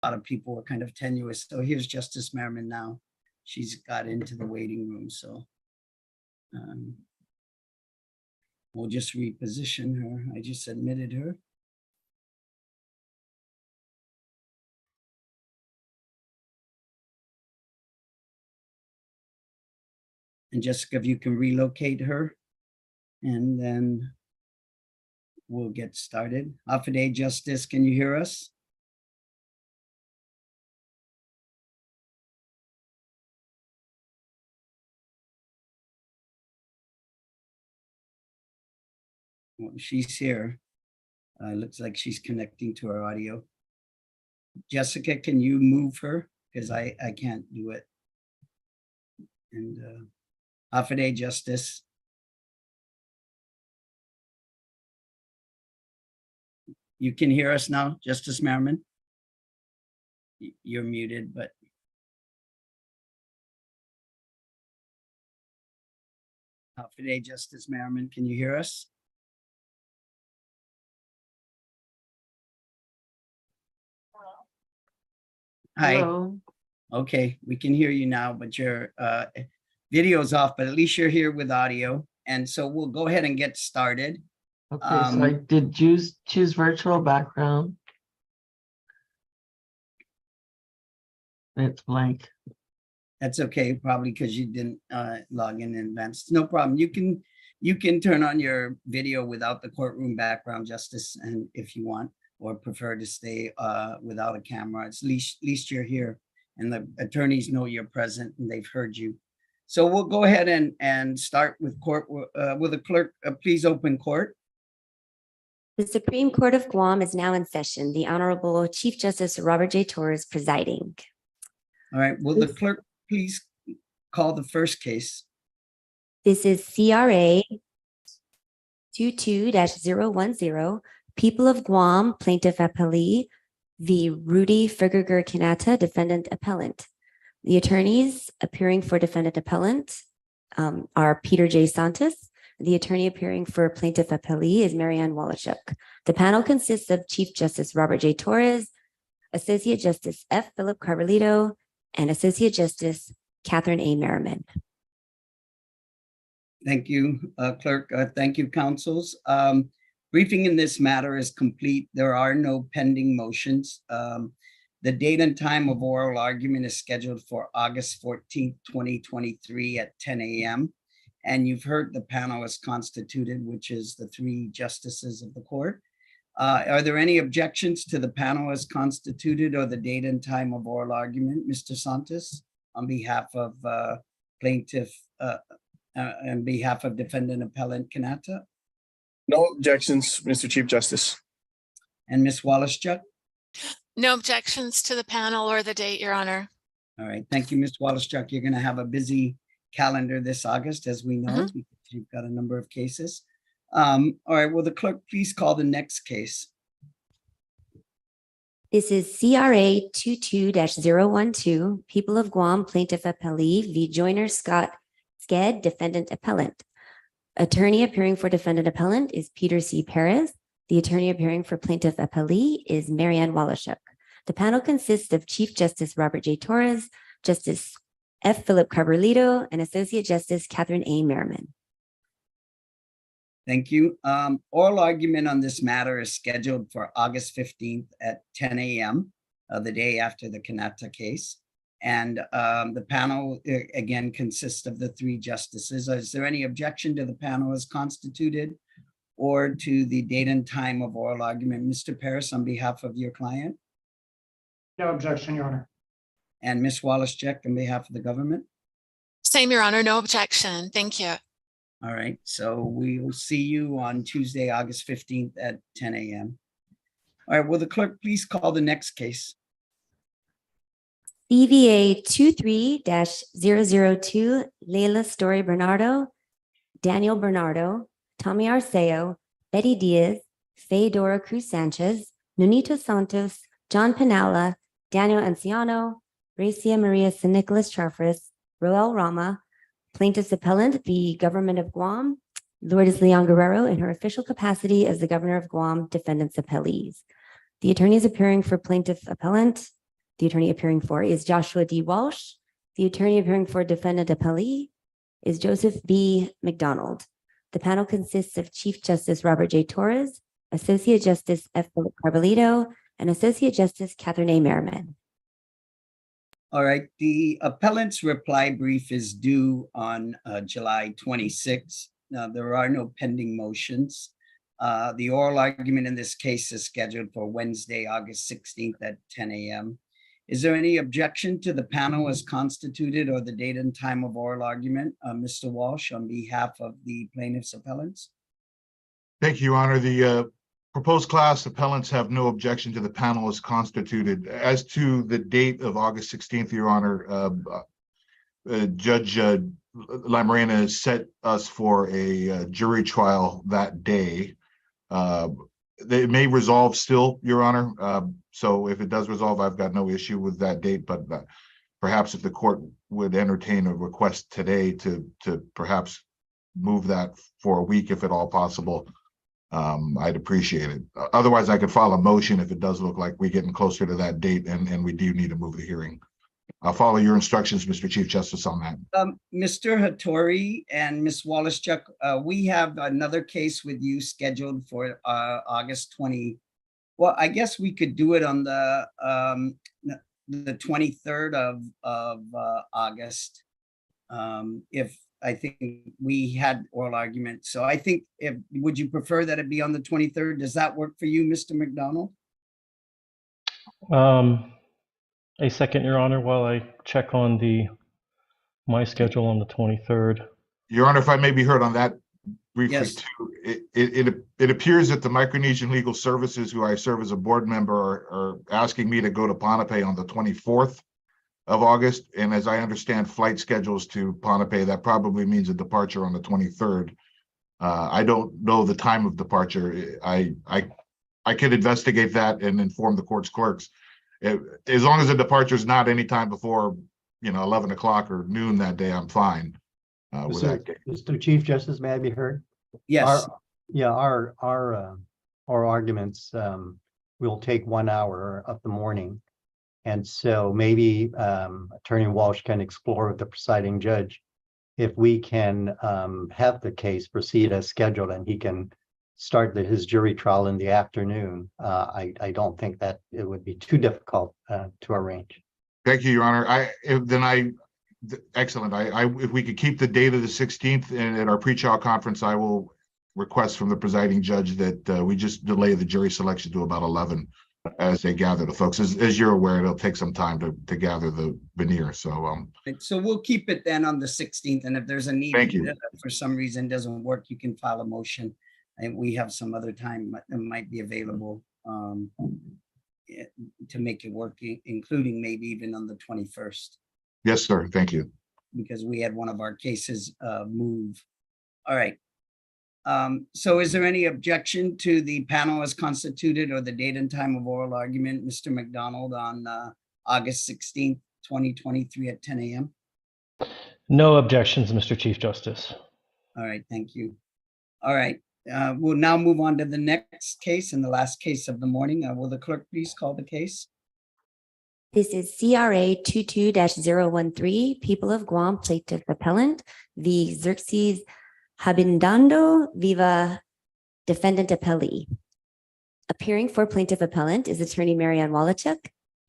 lot of people were kind of tenuous. So here's Justice Merriman now. She's got into the waiting room, so we'll just reposition her. I just admitted her. And Jessica, if you can relocate her, and then we'll get started. Afide Justice, can you hear us? Well, she's here. Looks like she's connecting to our audio. Jessica, can you move her? Because I can't do it. And Afide Justice. You can hear us now, Justice Merriman? You're muted, but. Afide Justice Merriman, can you hear us? Hi. Hello. Okay, we can hear you now, but your video's off, but at least you're here with audio. And so we'll go ahead and get started. Okay, so I did choose virtual background. It's blank. That's okay, probably because you didn't log in advance. No problem. You can turn on your video without the courtroom background, Justice, and if you want, or prefer to stay without a camera. It's at least you're here, and the attorneys know you're present and they've heard you. So we'll go ahead and start with court. Will the clerk please open court? The Supreme Court of Guam is now in session. The Honorable Chief Justice Robert J. Torres presiding. All right, will the clerk please call the first case? This is CRA 22-010, People of Guam, Plaintiff Appellee v. Rudy Figueroa Kanata, Defendant Appellant. The attorneys appearing for Defendant Appellant are Peter J. Santos. The attorney appearing for Plaintiff Appellee is Marianne Wallachuk. The panel consists of Chief Justice Robert J. Torres, Associate Justice F. Philip Carbolito, and Associate Justice Catherine A. Merriman. Thank you, clerk. Thank you, counsels. Briefing in this matter is complete. There are no pending motions. The date and time of oral argument is scheduled for August 14th, 2023 at 10 a.m. And you've heard the panel is constituted, which is the 3 justices of the court. Are there any objections to the panel as constituted or the date and time of oral argument? Mr. Santos, on behalf of plaintiff, on behalf of Defendant Appellant Kanata? No objections, Mr. Chief Justice. And Ms. Wallachuk? No objections to the panel or the date, Your Honor. All right, thank you, Ms. Wallachuk. You're going to have a busy calendar this August, as we know, because you've got a number of cases. All right, will the clerk please call the next case? This is CRA 22-012, People of Guam, Plaintiff Appellee v. Joyner Scott Sked, Defendant Appellant. Attorney appearing for Defendant Appellant is Peter C. Perez. The attorney appearing for Plaintiff Appellee is Marianne Wallachuk. The panel consists of Chief Justice Robert J. Torres, Justice F. Philip Carbolito, and Associate Justice Catherine A. Merriman. Thank you. Oral argument on this matter is scheduled for August 15th at 10 a.m., the day after the Kanata case. And the panel, again, consists of the 3 justices. Is there any objection to the panel as constituted or to the date and time of oral argument? Mr. Paris, on behalf of your client? No objection, Your Honor. And Ms. Wallachuk, on behalf of the government? Same, Your Honor. No objection. Thank you. All right, so we will see you on Tuesday, August 15th at 10 a.m. All right, will the clerk please call the next case? CVA 23-002, Leila Story Bernardo, Daniel Bernardo, Tommy Arceo, Betty Diaz, Fedora Cruz Sanchez, Nonito Santos, John Pinalla, Daniel Anciano, Gracia Maria San Nicolas Charfres, Roel Rama, Plaintiff's Appellant, the Government of Guam, Lourdes Leon Guerrero in her official capacity as the Governor of Guam, Defendants Appellees. The attorneys appearing for Plaintiff Appellant The attorney appearing for is Joshua D. Walsh. The attorney appearing for defendant appellee is Joseph B. McDonald. The panel consists of Chief Justice Robert J. Torres, Associate Justice F. Philip Carbolito, and Associate Justice Catherine A. Merriman. All right, the appellant's reply brief is due on July 26. Now, there are no pending motions. The oral argument in this case is scheduled for Wednesday, August 16th at 10 a.m. Is there any objection to the panel as constituted or the date and time of oral argument? Mr. Walsh, on behalf of the plaintiff's appellants? Thank you, Your Honor. The proposed class appellants have no objection to the panel as constituted. As to the date of August 16th, Your Honor, Judge Lamarena has set us for a jury trial that day. They may resolve still, Your Honor. So if it does resolve, I've got no issue with that date, but perhaps if the court would entertain a request today to perhaps move that for a week, if at all possible, I'd appreciate it. Otherwise, I could file a motion if it does look like we're getting closer to that date and we do need to move the hearing. I'll follow your instructions, Mr. Chief Justice, on that. Mr. Hattori and Ms. Wallachuk, we have another case with you scheduled for August 20. Well, I guess we could do it on the 23rd of August. If I think we had oral argument. So I think would you prefer that it be on the 23rd? Does that work for you, Mr. McDonald? A second, Your Honor, while I check on my schedule on the 23rd. Your Honor, if I may be heard on that briefly Yes. too, it appears that the Micronesian Legal Services, who I serve as a board member, are asking me to go to Ponape on the 24th of August. And as I understand flight schedules to Ponape, that probably means a departure on the 23rd. I don't know the time of departure. I could investigate that and inform the court's clerks. As long as the departure is not any time before, 11 o'clock or noon that day, I'm fine with that date. Mr. Chief Justice, may I be heard? Yes. Our arguments will take 1 hour of the morning. And so maybe Attorney Walsh can explore with the presiding judge if we can have the case proceed as scheduled and he can start his jury trial in the afternoon. I don't think that it would be too difficult to arrange. Thank you, Your Honor. Excellent. If we could keep the date of the 16th and at our pre-trial conference, I will request from the presiding judge that we just delay the jury selection to about 11 as they gather the folks. As you're aware, it'll take some time to gather the veneer. So So we'll keep it then on the 16th. And if there's a need, Thank you. that for some reason doesn't work, you can file a motion. And we have some other time that might be available to make it work, including maybe even on the 21st, yes, sir. Thank you. because we had one of our cases move. All right. So is there any objection to the panel as constituted or the date and time of oral argument, Mr. McDonald, on August 16th, 2023 at 10 a.m.? No objections, Mr. Chief Justice. All right, thank you. All right, we'll now move on to the next case and the last case of the morning. Will the clerk please call the case? This is CRA 22-013, People of Guam Plaintiff Appellant v. Xerxes Habindando Viva Defendant Appellee. Appearing for Plaintiff Appellant is Attorney Marianne Wallachuk.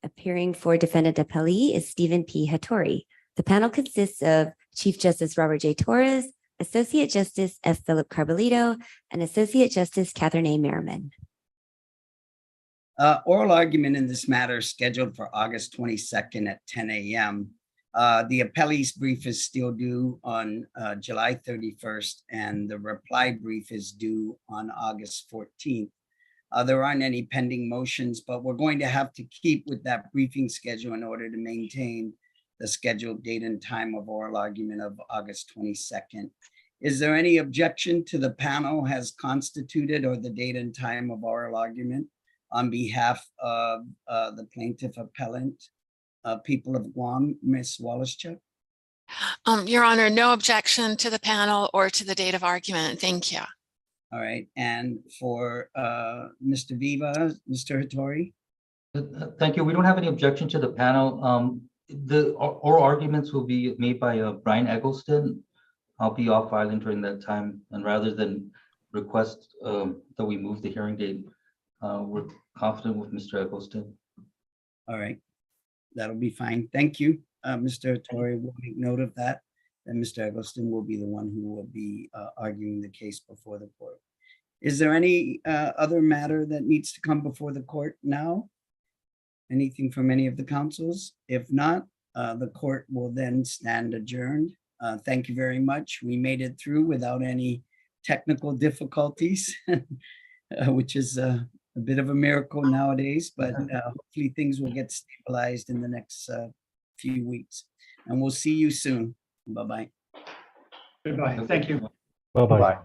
Appearing for Defendant Appellee is Stephen P. Hattori. The panel consists of Chief Justice Robert J. Torres, Associate Justice F. Philip Carbolito, and Associate Justice Catherine A. Merriman. Oral argument in this matter is scheduled for August 22nd at 10 a.m. The appellee's brief is still due on July 31st, and the reply brief is due on August 14th. There aren't any pending motions, but we're going to have to keep with that briefing schedule in order to maintain the scheduled date and time of oral argument of August 22nd. Is there any objection to the panel as constituted or the date and time of oral argument on behalf of the plaintiff appellant, People of Guam, Ms. Wallachuk? Your Honor, no objection to the panel or to the date of argument. Thank you. All right, and for Mr. Viva, Mr. Hattori? Thank you. We don't have any objection to the panel. The oral arguments will be made by Brian Eggleston. I'll be off island during that time, and rather than request that we move the hearing date, we're confident with Mr. Eggleston. All right. That'll be fine. Thank you, Mr. Torre. We'll make note of that. And Mr. Eggleston will be the one who will be arguing the case before the court. Is there any other matter that needs to come before the court now? Anything from any of the councils? If not, the court will then stand adjourned. Thank you very much. We made it through without any technical difficulties, which is a bit of a miracle nowadays, but hopefully things will get stabilized in the next few weeks. And we'll see you soon. Bye-bye. Goodbye. Thank you. Bye-bye. Bye.